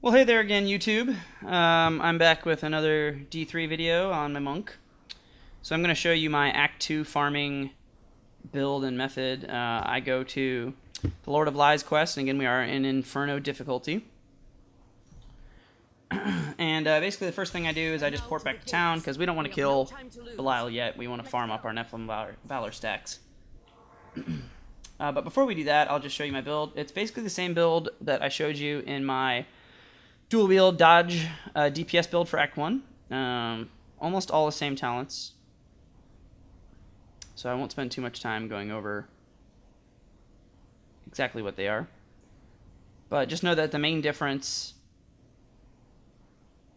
Well, hey there again, YouTube. I'm back with another D3 video on my monk. So I'm going to show you my Act 2 farming build and method. I go to the Lord of Lies quest, and again we are in Inferno difficulty. And basically the first thing I do is I just port back to town, because we don't want to kill Belial yet. We want to farm up our Nephelem Valor stacks. But before we do that, I'll just show you my build. It's basically the same build that I showed you in my dual wield dodge DPS build for Act 1. Almost all the same talents. So I won't spend too much time going over exactly what they are. But just know that the main difference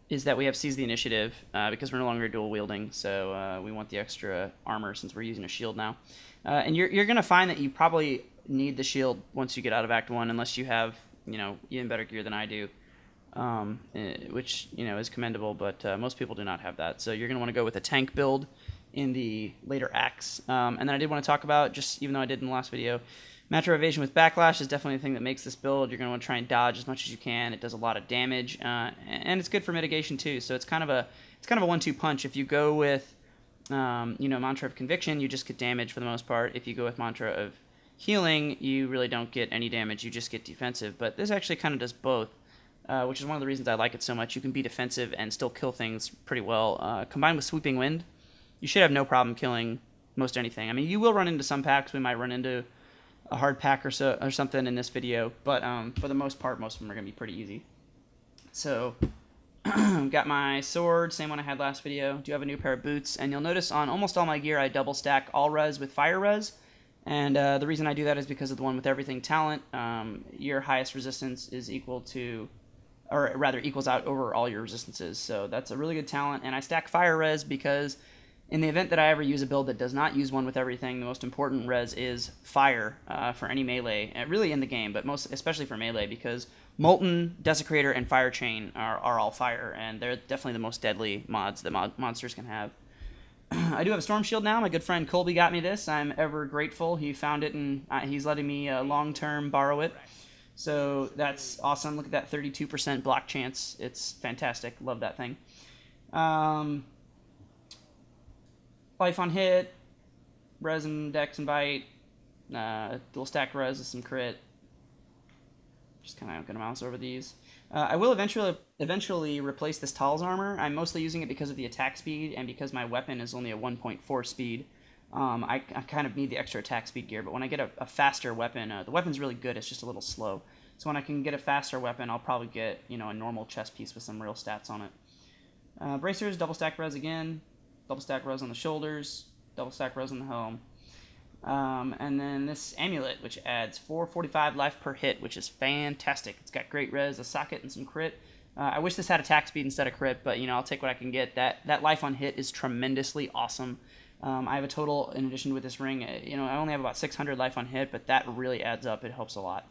is that we have Seize the Initiative because we're no longer dual wielding. So we want the extra armor since we're using a shield now. And you're going to find that you probably need the shield once you get out of Act 1 unless you have, even better gear than I do. Which is commendable, but most people do not have that. So you're going to want to go with a tank build in the later acts. And then I did want to talk about, just even though I did in the last video, Macro Evasion with Backlash is definitely the thing that makes this build. You're going to want to try and dodge as much as you can. It does a lot of damage, and it's good for mitigation too. So it's kind of a 1-2 punch. If you go with Mantra of Conviction, you just get damage for the most part. If you go with Mantra of Healing, you really don't get any damage. You just get defensive. But this actually kind of does both. Which is one of the reasons I like it so much. You can be defensive and still kill things pretty well. Combined with Sweeping Wind, you should have no problem killing most anything. I mean, you will run into some packs. We might run into a hard pack or something in this video, but for the most part, most of them are going to be pretty easy. So, got my sword, same one I had last video. Do have a new pair of boots, and you'll notice on almost all my gear, I double stack all res with fire res. And the reason I do that is because of the one with everything talent. Your highest resistance is equal to, or rather equals out over all your resistances. So that's a really good talent. And I stack fire res because in the event that I ever use a build that does not use one with everything, the most important res is fire for any melee, really in the game, but especially for melee, because Molten, Desecrator, and Fire Chain are all fire, and they're definitely the most deadly mods that monsters can have. I do have a Storm Shield now. My good friend Colby got me this. I'm ever grateful. He found it, and he's letting me long-term borrow it. So that's awesome. Look at that 32% block chance. It's fantastic. Love that thing. Life on hit, res and dex and bite, dual stack res with some crit. Just kind of gonna mouse over these. I will eventually replace this Tal's armor. I'm mostly using it because of the attack speed and because my weapon is only a 1.4 speed. I kind of need the extra attack speed gear, but when I get a faster weapon, the weapon's really good, it's just a little slow. So when I can get a faster weapon, I'll probably get, a normal chest piece with some real stats on it. Bracers, double stack res again, double stack res on the shoulders, double stack res on the helm. And then this amulet, which adds 445 life per hit, which is fantastic. It's got great res, a socket, and some crit. I wish this had attack speed instead of crit, but, I'll take what I can get. That life on hit is tremendously awesome. I have a total, in addition with this ring, I only have about 600 life on hit, but that really adds up. It helps a lot.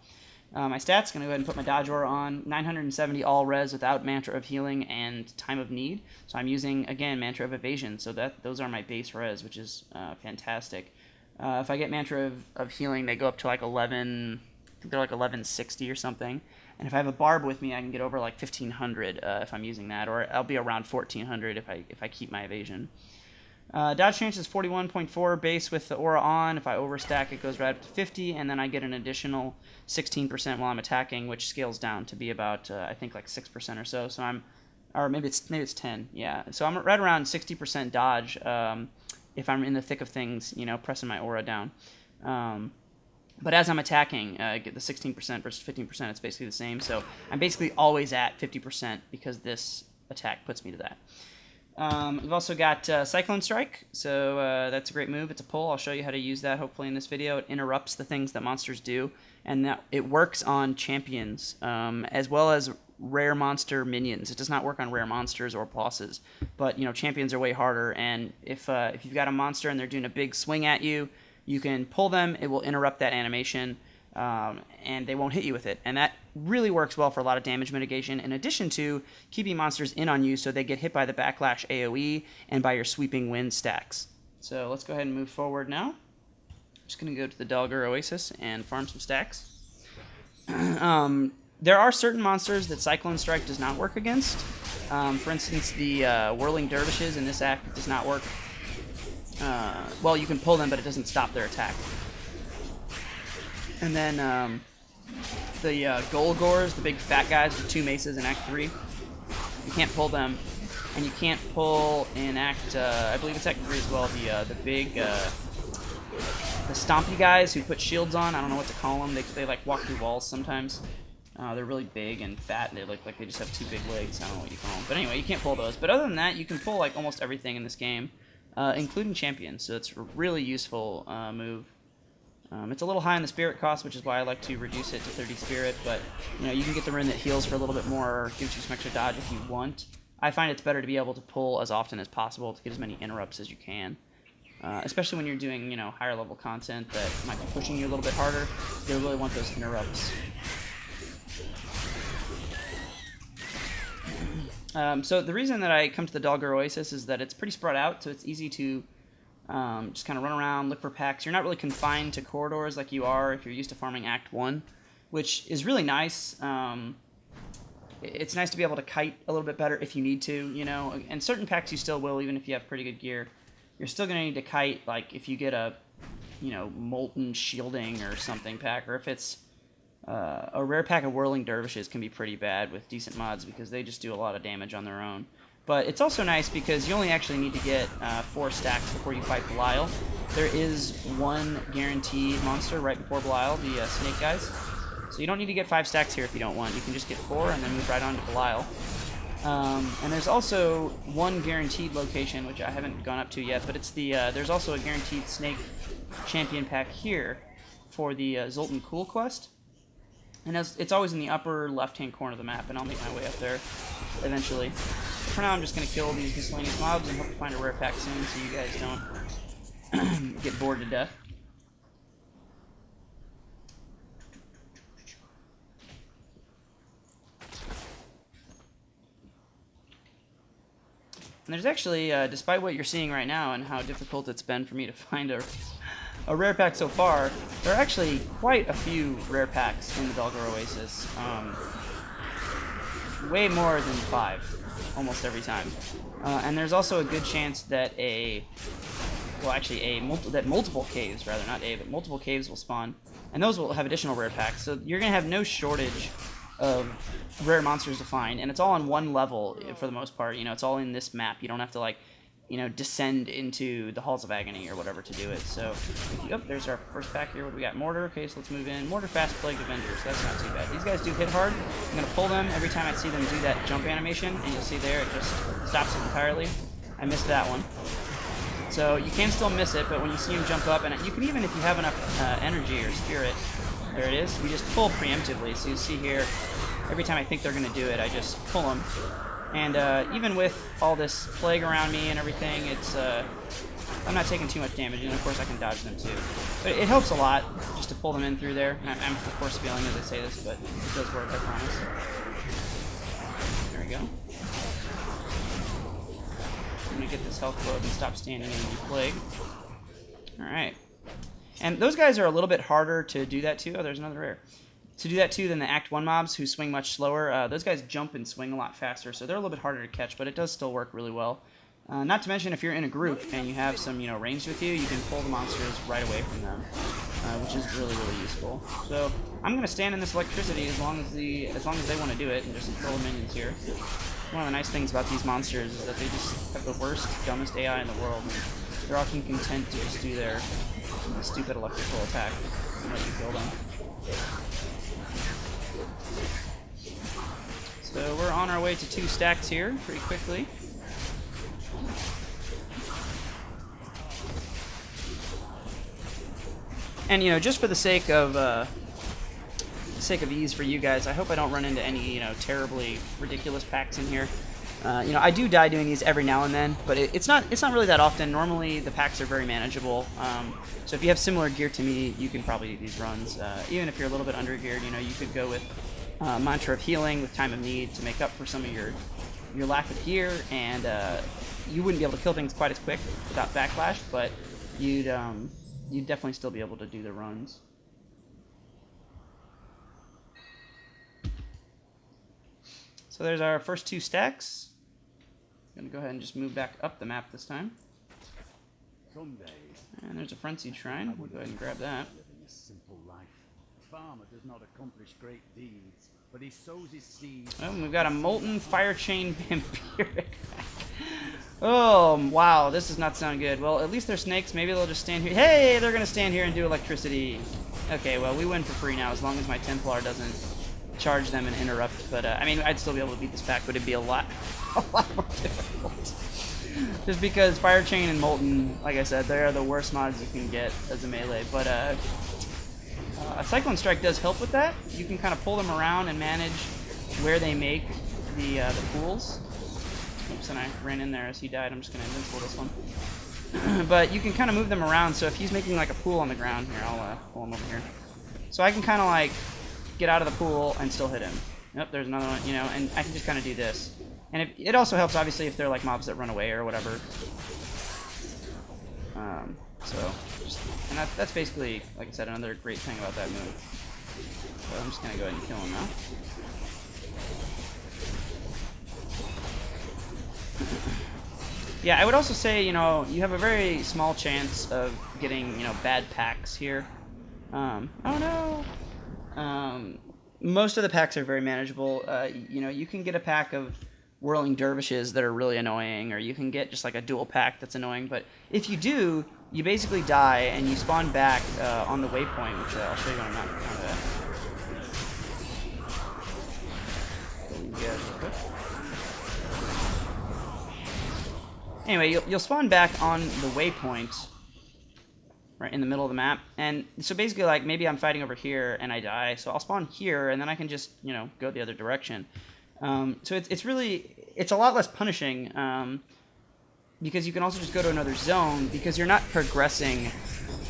My stats, going to go ahead and put my dodge aura on. 970 all res without Mantra of Healing and Time of Need. So I'm using, again, Mantra of Evasion. So those are my base res, which is fantastic. If I get Mantra of Healing, they go up to like 11, I think they're like 1160 or something. And if I have a barb with me, I can get over like 1500 if I'm using that, or I'll be around 1400 if I keep my evasion. Dodge chance is 41.4 base with the aura on. If I overstack, it goes right up to 50, and then I get an additional 16% while I'm attacking, which scales down to be about I think like 6% or so. So or maybe it's 10. Yeah. So I'm right around 60% dodge if I'm in the thick of things, pressing my aura down. But as I'm attacking, I get the 16% versus 15%. It's basically the same. So I'm basically always at 50% because this attack puts me to that. We've also got Cyclone Strike, so that's a great move. It's a pull. I'll show you how to use that hopefully in this video. It interrupts the things that monsters do, and it works on champions as well as rare monster minions. It does not work on rare monsters or bosses, but champions are way harder, and if you've got a monster and they're doing a big swing at you, you can pull them. It will interrupt that animation, and they won't hit you with it. And that really works well for a lot of damage mitigation, in addition to keeping monsters in on you so they get hit by the Backlash AoE and by your Sweeping Wind stacks. So let's go ahead and move forward now. Just going to go to the Delgar Oasis and farm some stacks. There are certain monsters that Cyclone Strike does not work against. For instance, the Whirling Dervishes in this act does not work. Well, you can pull them, but it doesn't stop their attack. And then the Golgors, the big fat guys with 2 maces in Act 3, you can't pull them. And you can't pull in Act, I believe it's Act 3 as well, the big, the stompy guys who put shields on. I don't know what to call them. They like walk through walls sometimes. They're really big and fat. They look like they just have 2 big legs. I don't know what you call them. But anyway, you can't pull those. But other than that, you can pull like almost everything in this game, including champions. So it's a really useful move. It's a little high on the spirit cost, which is why I like to reduce it to 30 spirit. But you know, you can get the rune that heals for a little bit more, or gives you some extra dodge if you want. I find it's better to be able to pull as often as possible to get as many interrupts as you can. Especially when you're doing, you know, higher level content that might be pushing you a little bit harder. You really want those interrupts. So the reason that I come to the Dogger Oasis is that it's pretty spread out, so it's easy to just kind of run around, look for packs. You're not really confined to corridors like you are if you're used to farming Act 1, which is really nice. It's nice to be able to kite a little bit better if you need to, you know. And certain packs you still will, even if you have pretty good gear. You're still going to need to kite, like, if you get a, you know, Molten Shielding or something pack, or if it's a rare pack of Whirling Dervishes can be pretty bad with decent mods because they just do a lot of damage on their own. But it's also nice because you only actually need to get 4 stacks before you fight Belial. There is one guaranteed monster right before Belial, the snake guys. So you don't need to get 5 stacks here if you don't want. You can just get 4 and then move right on to Belial. And there's also one guaranteed location, which I haven't gone up to yet, but it's the there's also a guaranteed snake champion pack here for the Zoltan Cool quest. And it's always in the upper left-hand corner of the map, and I'll make my way up there eventually. For now, I'm just going to kill these miscellaneous mobs and hope to find a rare pack soon so you guys don't get bored to death. And there's actually, despite what you're seeing right now and how difficult it's been for me to find a rare pack so far, there are actually quite a few rare packs in the Dogger Oasis. Way more than 5, almost every time. And there's also a good chance that multiple caves, rather, not but multiple caves will spawn, and those will have additional rare packs. So you're going to have no shortage of rare monsters to find, and it's all on one level for the most part. You know, it's all in this map. You don't have to, like, you know, descend into the Halls of Agony or whatever to do it. So, there's our first pack here. What do we got? Mortar. Okay, so let's move in. Mortar, Fast, Plagued Avengers. That's not too bad. These guys do hit hard. I'm going to pull them every time I see them do that jump animation, and you'll see there it just stops it entirely. I missed that one. So you can still miss it, but when you see him jump up, and you can even, if you have enough energy or spirit, there it is, we just pull preemptively. So you see here, every time I think they're going to do it, I just pull them. And even with all this plague around me and everything, it's I'm not taking too much damage, and of course I can dodge them too. But it helps a lot just to pull them in through there. I'm of course feeling as I say this, but it does work, I promise. There we go. I'm going to get this health quote and stop standing in the plague. Alright. And those guys are a little bit harder to do that to. Oh, there's another rare. To do that too than the Act 1 mobs who swing much slower. Those guys jump and swing a lot faster, so they're a little bit harder to catch, but it does still work really well. Not to mention, if you're in a group and you have some, you know, ranged with you, you can pull the monsters right away from them, which is really, really useful. So I'm going to stand in this electricity as long as they want to do it, and just throw the minions here. One of the nice things about these monsters is that they just have the worst, dumbest AI in the world. They're often content to just do their stupid electrical attack and let you kill them. So we're on our way to 2 stacks here pretty quickly. And, you know, just for the sake of ease for you guys, I hope I don't run into any, you know, terribly ridiculous packs in here. You know, I do die doing these every now and then, but it's not really that often. Normally, the packs are very manageable. So if you have similar gear to me, you can probably do these runs. Even if you're a little bit under geared, you know, you could go with Mantra of Healing with Time of Need to make up for some of your lack of gear, and you wouldn't be able to kill things quite as quick without Backlash, but you'd definitely still be able to do the runs. So there's our first 2 stacks. I'm gonna go ahead and just move back up the map this time. And there's a frenzied shrine. We'll go ahead and grab that. Farmer does not accomplish great deeds, but he sows his seeds. Oh, we've got a Molten Fire Chain Vampiric. Oh, wow, this does not sound good. Well, at least they're snakes. Maybe they'll just stand here. Hey, they're going to stand here and do electricity. Okay, well, we win for free now as long as my Templar doesn't charge them and interrupt. But, I mean, I'd still be able to beat this pack, but it'd be a lot more difficult. Just because Fire Chain and Molten, like I said, they are the worst mods you can get as a melee. But, a Cyclone Strike does help with that. You can kind of pull them around and manage where they make the pools. Oops, and I ran in there as he died. I'm just going to invincible this one. But you can kind of move them around, so if he's making like a pool on the ground, here, I'll pull him over here. So I can kind of like get out of the pool and still hit him. Yep, there's another one, you know, and I can just kind of do this. And it also helps, obviously, if they're like mobs that run away or whatever. And that's basically, like I said, another great thing about that move. So I'm just going to go ahead and kill him now. Yeah, I would also say, you know, you have a very small chance of getting, you know, bad packs here. Oh no! Most of the packs are very manageable. You know, you can get a pack of Whirling Dervishes that are really annoying, or you can get just like a dual pack that's annoying, but if you do, you basically die and you spawn back on the waypoint, which I'll show you on a map. Anyway, you'll spawn back on the waypoint, right in the middle of the map, and so basically, like, maybe I'm fighting over here and I die, so I'll spawn here, and then I can just, you know, go the other direction. So it's really, it's a lot less punishing, because you can also just go to another zone, because you're not progressing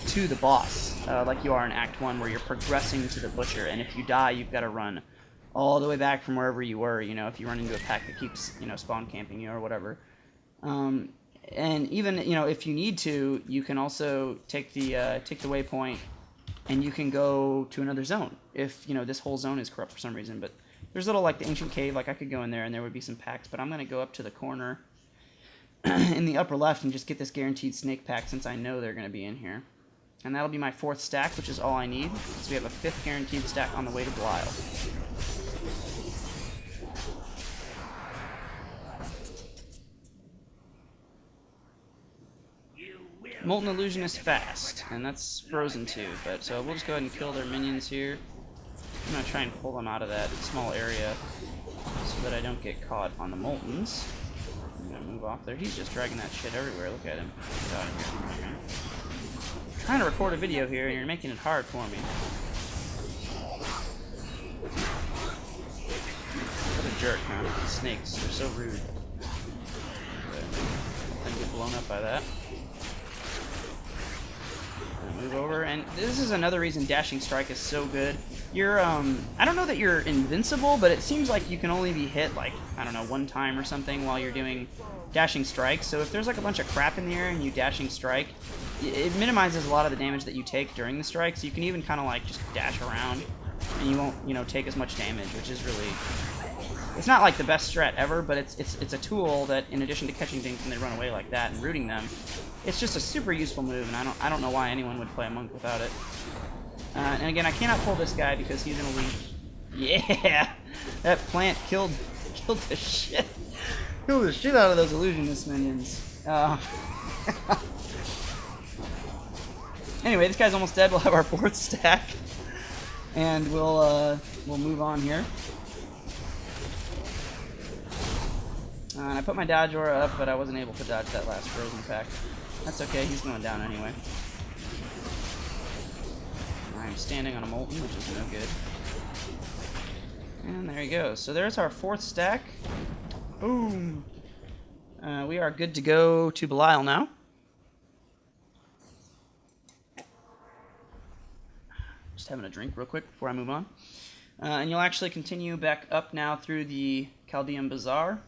to the boss, like you are in Act 1, where you're progressing to the Butcher, and if you die, you've got to run all the way back from wherever you were, you know, if you run into a pack that keeps, you know, spawn camping you or whatever. And even, you know, if you need to, you can also take the waypoint, and you can go to another zone, if, you know, this whole zone is corrupt for some reason, but there's little, like, the Ancient Cave, like, I could go in there and there would be some packs, but I'm going to go up to the corner in the upper left and just get this guaranteed snake pack since I know they're going to be in here. And that'll be my 4th stack, which is all I need. So we have a 5th guaranteed stack on the way to Belial. Molten Illusion is fast, and that's frozen too, but so we'll just go ahead and kill their minions here. I'm going to try and pull them out of that small area so that I don't get caught on the Moltens. I'm going to move off there. He's just dragging that shit everywhere. Look at him. Get out of here. I'm trying to record a video here, and you're making it hard for me. What a jerk, huh? These snakes, they're so rude. Then get blown up by that. Move over, and this is another reason Dashing Strike is so good. You're, I don't know that you're invincible, but it seems like you can only be hit, like, I don't know, 1 time or something while you're doing Dashing Strike. So if there's, like, a bunch of crap in the air and you Dashing Strike, it minimizes a lot of the damage that you take during the strike, so you can even kind of, like, just dash around, and you won't, you know, take as much damage, which is really... It's not, like, the best strat ever, but it's a tool that, in addition to catching things when they run away like that and rooting them, it's just a super useful move, and I don't know why anyone would play a monk without it. And again, I cannot pull this guy because he's an elite. Yeah, that plant killed the shit out of those illusionist minions. Anyway, this guy's almost dead. We'll have our 4th stack, and we'll move on here. And I put my dodge aura up, but I wasn't able to dodge that last frozen pack. That's okay, he's going down anyway. I'm standing on a Molten, which is no good. And there he goes. So there's our 4th stack. Boom! We are good to go to Belial now. Just having a drink real quick before I move on. And you'll actually continue back up now through the CALDEUM BAZAAR.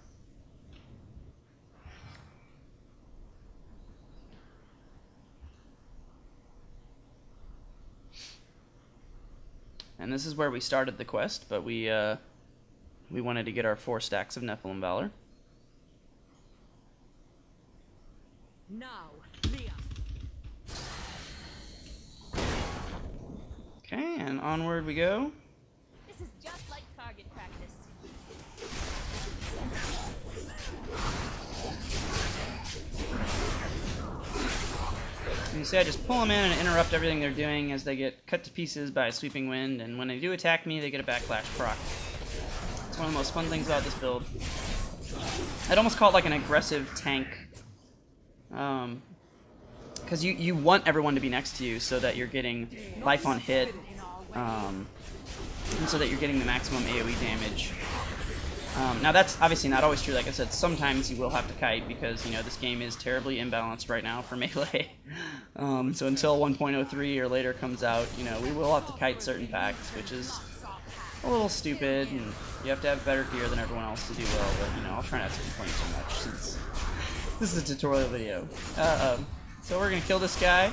And this is where we started the quest, but we we wanted to get our 4 stacks of Nephelem Valor. Now, Leah. Okay, and onward we go. This is just like target practice. You see, I just pull them in and interrupt everything they're doing as they get cut to pieces by a sweeping wind, and when they do attack me, they get a backlash proc. It's one of the most fun things about this build. I'd almost call it like an aggressive tank. Because you want everyone to be next to you so that you're getting life on hit, and so that you're getting the maximum AoE damage. Now that's obviously not always true. Like I said, sometimes you will have to kite because, you know, this game is terribly imbalanced right now for melee. So until 1.03 or later comes out, you know, we will have to kite certain packs, which is a little stupid, and you have to have better gear than everyone else to do well, but, you know, I'll try not to complain too much since this is a tutorial video. So we're gonna kill this guy.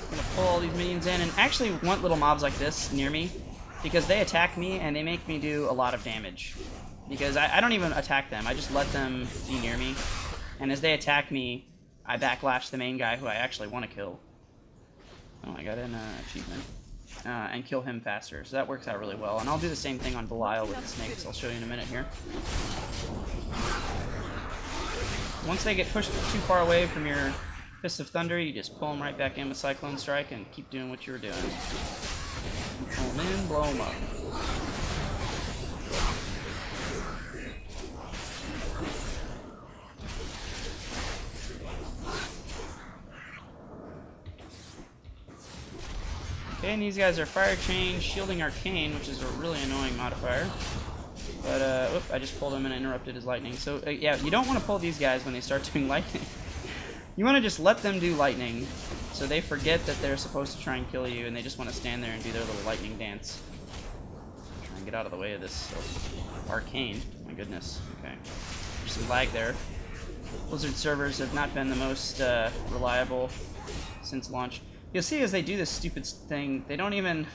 Gonna pull all these minions in, and actually want little mobs like this near me, because they attack me and they make me do a lot of damage. Because I don't even attack them, I just let them be near me. And as they attack me, I backlash the main guy who I actually want to kill. Oh, I got an achievement. And kill him faster, so that works out really well. And I'll do the same thing on Belial with the snakes, I'll show you in a minute here. Once they get pushed too far away from your Fist of Thunder, you just pull them right back in with Cyclone Strike and keep doing what you were doing. Pull them in, blow them up. Okay, and these guys are Fire Chain, Shielding Arcane, which is a really annoying modifier. But, whoop, I just pulled him and interrupted his lightning. So, yeah, you don't want to pull these guys when they start doing lightning. You want to just let them do lightning, so they forget that they're supposed to try and kill you, and they just want to stand there and do their little lightning dance. Try and get out of the way of this arcane. My goodness. Okay. There's some lag there. Blizzard servers have not been the most reliable since launch. You'll see as they do this stupid thing, they don't even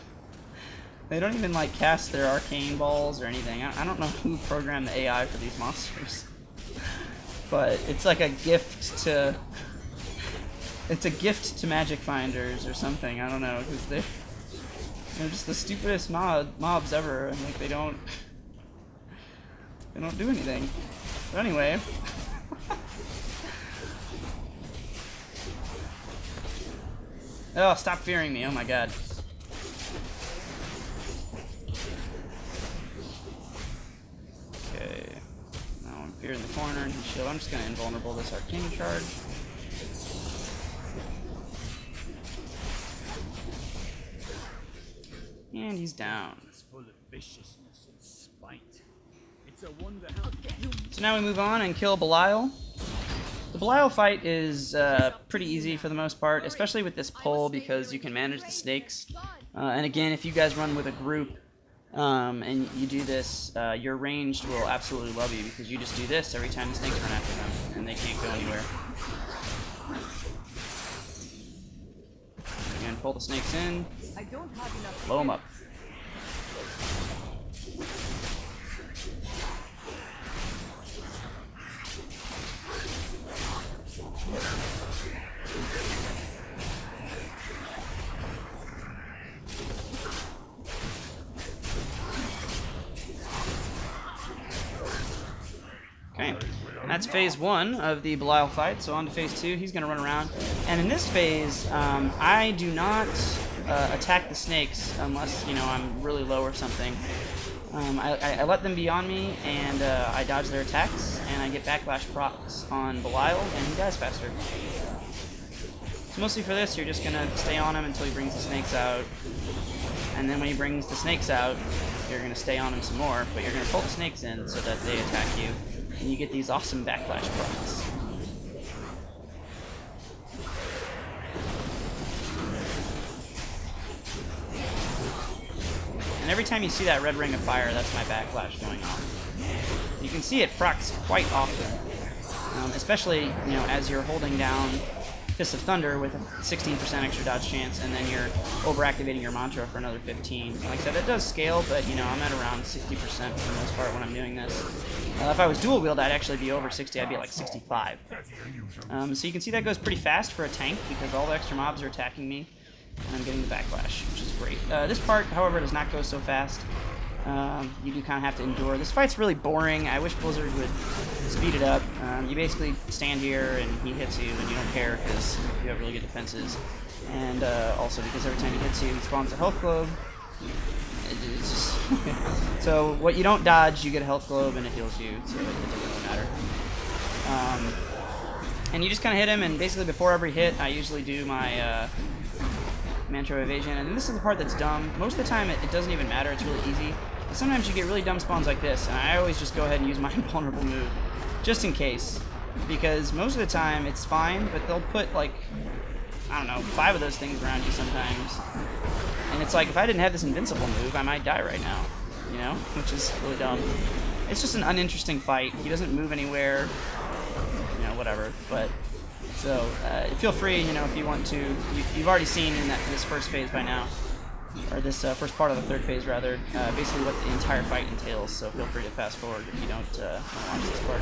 like cast their arcane balls or anything. I don't know who programmed the AI for these monsters, but it's like a gift to magic finders or something. I don't know, because they're just the stupidest mobs ever, and like they don't do anything. But anyway. Oh, stop fearing me! Oh my god. Okay. Now I'm here in the corner and he's shield. I'm just gonna invulnerable this arcane charge. And he's down. It's full of viciousness and spite. It's a wonder how. So now we move on and kill Belial. The Belial fight is pretty easy for the most part, especially with this pull because you can manage the snakes. And again, if you guys run with a group and you do this, your ranged will absolutely love you because you just do this every time the snakes run after them and they can't go anywhere. Again, pull the snakes in, blow them up. Okay, that's phase 1 of the Belial fight, so on to phase 2. He's going to run around, and in this phase, I do not attack the snakes unless, you know, I'm really low or something. I let them be on me, and I dodge their attacks, and I get backlash procs on Belial, and he dies faster. So mostly for this, you're just going to stay on him until he brings the snakes out, and then when he brings the snakes out, you're going to stay on him some more, but you're going to pull the snakes in so that they attack you, and you get these awesome backlash procs. And every time you see that red ring of fire, that's my backlash going on. You can see it procs quite often, especially, you know, as you're holding down Fist of Thunder with a 16% extra dodge chance, and then you're overactivating your mantra for another 15. Like I said, that does scale, but you know, I'm at around 60% for the most part when I'm doing this. If I was dual wield, I'd actually be over 60. I'd be at like 65. So you can see that goes pretty fast for a tank because all the extra mobs are attacking me, and I'm getting the backlash, which is great. This part, however, does not go so fast. You do kind of have to endure. This fight's really boring. I wish Blizzard would speed it up. You basically stand here and he hits you and you don't care because you have really good defenses. And also because every time he hits you, he spawns a health globe. It's just so what you don't dodge, you get a health globe and it heals you, so it doesn't really matter. And you just kind of hit him, and basically before every hit, I usually do my mantra evasion, and this is the part that's dumb. Most of the time, it doesn't even matter. It's really easy. But sometimes you get really dumb spawns like this, and I always just go ahead and use my invulnerable move, just in case. Because most of the time, it's fine, but they'll put, like, I don't know, 5 of those things around you sometimes. And it's like, if I didn't have this invincible move, I might die right now, you know? Which is really dumb. It's just an uninteresting fight. He doesn't move anywhere, you know, whatever. But, so, feel free, you know, if you want to. You've already seen in this first phase by now, or this first part of the third phase, rather, basically what the entire fight entails, so feel free to fast forward if you don't want to watch this part.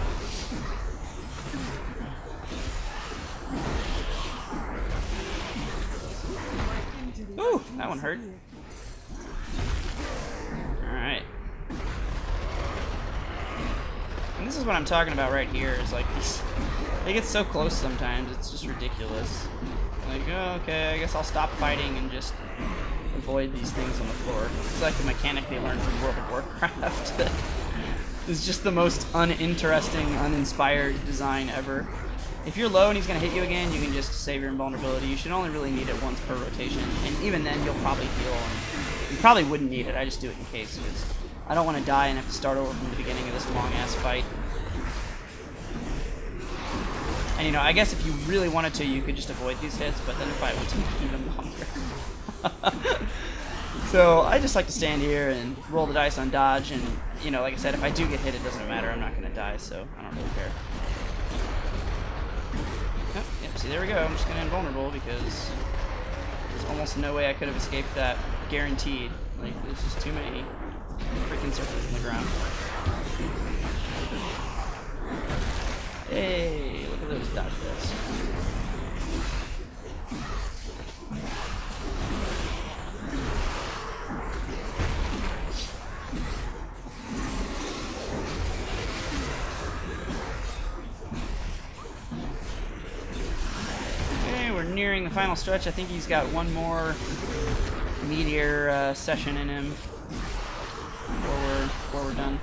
Ooh, that one hurt. Alright. And this is what I'm talking about right here, is like these, they get so close sometimes, it's just ridiculous. Like, oh, okay, I guess I'll stop fighting and just avoid these things on the floor. It's like the mechanic they learned from World of Warcraft. It's just the most uninteresting, uninspired design ever. If you're low and he's going to hit you again, you can just save your invulnerability. You should only really need it once per rotation, and even then you'll probably heal. And you probably wouldn't need it, I just do it in case, because I don't want to die and have to start over from the beginning of this long-ass fight. And you know, I guess if you really wanted to, you could just avoid these hits, but then the fight would take even longer. So I just like to stand here and roll the dice on dodge, and you know, like I said, if I do get hit, it doesn't matter. I'm not going to die, so I don't really care. Oh, yep, see, there we go. I'm just going to invulnerable because there's almost no way I could have escaped that, guaranteed. Like, there's just too many freaking circles in the ground. Hey, look at those dodge rolls. Nearing the final stretch. I think he's got one more meteor session in him before we're done.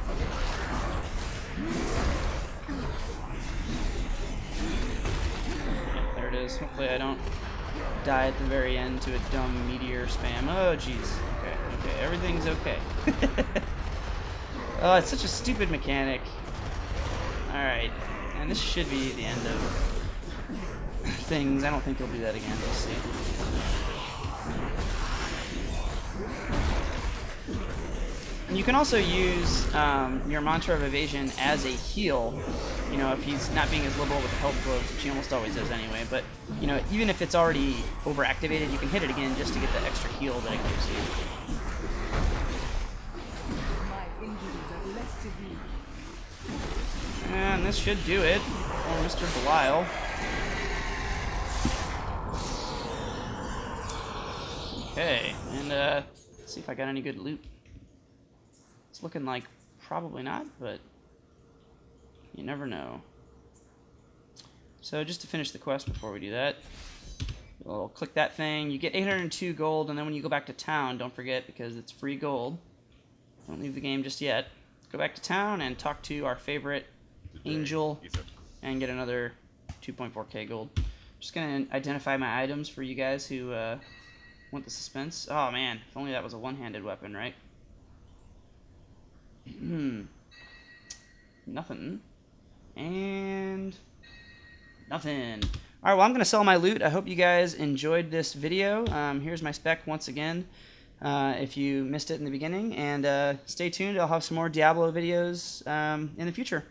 Yeah, there it is. Hopefully I don't die at the very end to a dumb meteor spam. Oh jeez. Okay, everything's okay. Oh, it's such a stupid mechanic. Alright, and this should be the end of things. I don't think he'll do that again. We'll see. And you can also use your mantra of evasion as a heal. You know, if he's not being as liberal with the health globes, which he almost always is anyway. But you know, even if it's already overactivated, you can hit it again just to get the extra heal that it gives you. And this should do it for Mr. Belial. Okay, and let's see if I got any good loot. It's looking like probably not, but you never know. So just to finish the quest before we do that, we'll click that thing. You get 802 gold, and then when you go back to town, don't forget, because it's free gold. Don't leave the game just yet. Go back to town and talk to our favorite angel and get another 2.4k gold. Just gonna identify my items for you guys who want the suspense. Oh man, if only that was a one-handed weapon, right? Nothing. And nothing. Alright, well, I'm going to sell my loot. I hope you guys enjoyed this video. Here's my spec once again, if you missed it in the beginning. And stay tuned. I'll have some more Diablo videos in the future.